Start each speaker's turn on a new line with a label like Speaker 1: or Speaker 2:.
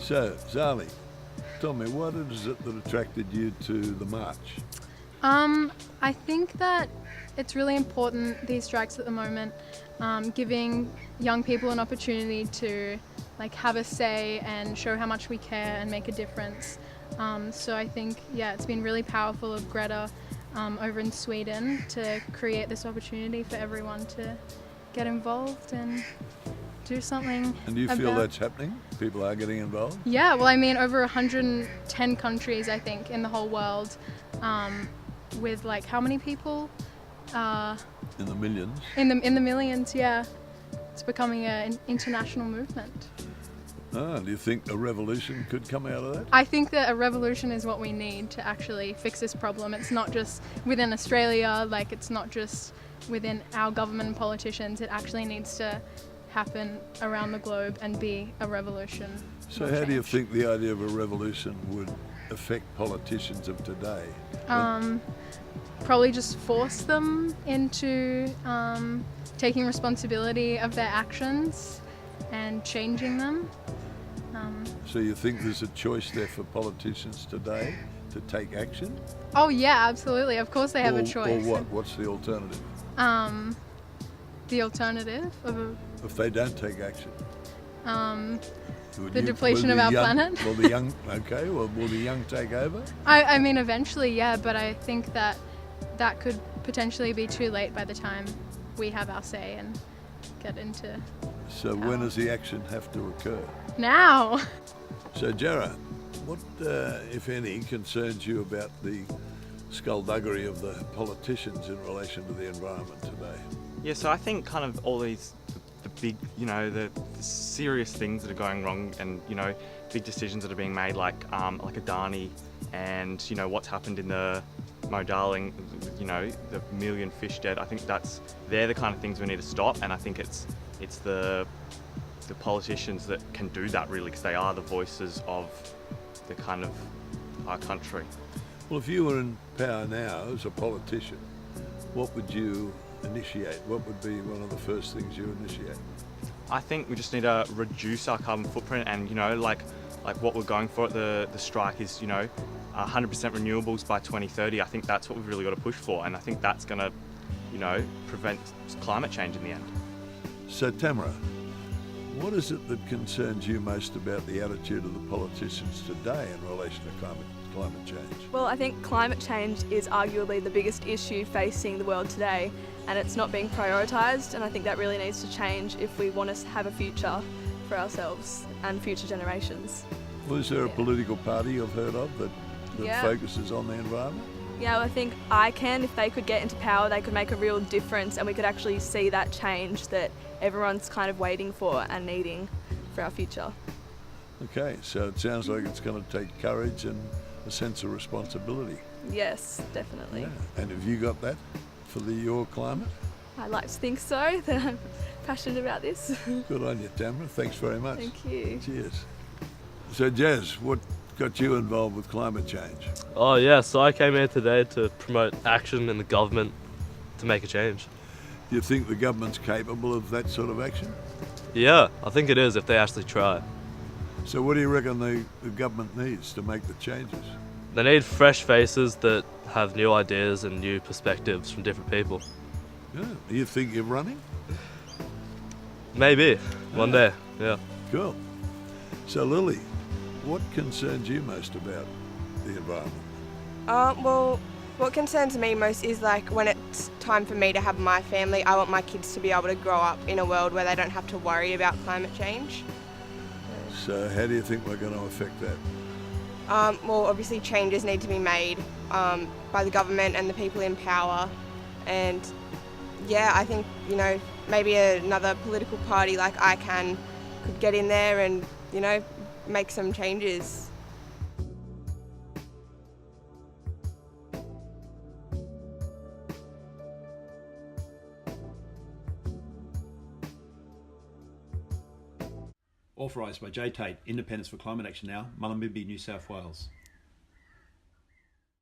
Speaker 1: So, Zali, tell me, what is it that attracted you to the march?
Speaker 2: I think that it's really important, these strikes at the moment, giving young people an opportunity to have a say and show how much we care and make a difference. So I think, it's been really powerful of Greta over in Sweden to create this opportunity for everyone to get involved and do something.
Speaker 1: And do you feel that's happening? People are getting involved?
Speaker 2: Yeah, well, I mean, over 110 countries, I think, in the whole world, with how many people?
Speaker 1: In the millions?
Speaker 2: In the millions, yeah. It's becoming an international movement.
Speaker 1: Do you think a revolution could come out of that?
Speaker 2: I think that a revolution is what we need to actually fix this problem. It's not just within Australia, it's not just within our government and politicians. It actually needs to happen around the globe and be a revolution.
Speaker 1: So how do you think the idea of a revolution would affect politicians of today?
Speaker 2: Probably just force them into taking responsibility of their actions and changing them.
Speaker 1: So you think there's a choice there for politicians today to take action?
Speaker 2: Oh yeah, absolutely. Of course they have a choice.
Speaker 1: Or what? What's the alternative?
Speaker 2: The alternative of
Speaker 1: if they don't take action?
Speaker 2: The depletion of our planet.
Speaker 1: Will the young will the young take over?
Speaker 2: I mean, eventually, yeah, but I think that could potentially be too late by the time we have our say and get into
Speaker 1: So
Speaker 2: power.
Speaker 1: when does the action have to occur?
Speaker 2: Now!
Speaker 1: So Jarrah, what, if any, concerns you about the skullduggery of the politicians in relation to the environment today?
Speaker 3: Yeah, so I think kind of all these, the big, the serious things that are going wrong and, big decisions that are being made like Adani and, what's happened in the Darling, the million fish dead. I think they're the kind of things we need to stop, and I think it's the politicians that can do that really, because they are the voices of the kind of our country.
Speaker 1: Well, if you were in power now as a politician, what would you initiate? What would be one of the first things you initiate?
Speaker 3: I think we just need to reduce our carbon footprint, and like what we're going for at the strike is 100% renewables by 2030. I think that's what we've really got to push for, and I think that's going to prevent climate change in the end.
Speaker 1: So Tamara, what is it that concerns you most about the attitude of the politicians today in relation to climate change?
Speaker 4: Well, I think climate change is arguably the biggest issue facing the world today, and it's not being prioritised, and I think that really needs to change if we want to have a future for ourselves and future generations.
Speaker 1: Well, is there a political party you've heard of that focuses on the environment?
Speaker 4: Yeah, well, I think ICAN, if they could get into power, they could make a real difference, and we could actually see that change that everyone's kind of waiting for and needing for our future.
Speaker 1: Okay, so it sounds like it's going to take courage and a sense of responsibility.
Speaker 4: Yes, definitely.
Speaker 1: Yeah. And have you got that for your climate?
Speaker 4: I'd like to think so, that I'm passionate about this.
Speaker 1: Good on you, Tamara. Thanks very much.
Speaker 4: Thank you.
Speaker 1: Cheers. So Jazz, what got you involved with climate change?
Speaker 5: Oh yeah, so I came here today to promote action in the government to make a change.
Speaker 1: Do you think the government's capable of that sort of action?
Speaker 5: Yeah, I think it is if they actually try.
Speaker 1: So what do you reckon the government needs to make the changes?
Speaker 5: They need fresh faces that have new ideas and new perspectives from different people.
Speaker 1: Yeah. Do you think you're running?
Speaker 5: Maybe, one day, yeah.
Speaker 1: Cool. So Lily, what concerns you most about the environment?
Speaker 6: Well, what concerns me most is when it's time for me to have my family, I want my kids to be able to grow up in a world where they don't have to worry about climate change.
Speaker 1: So how do you think we're going to affect that?
Speaker 6: Well, obviously changes need to be made by the government and the people in power, and I think maybe another political party like ICAN could get in there and make some changes.
Speaker 7: Authorised by J Tate, Independence for Climate Action Now, Mullumbimby, New South Wales.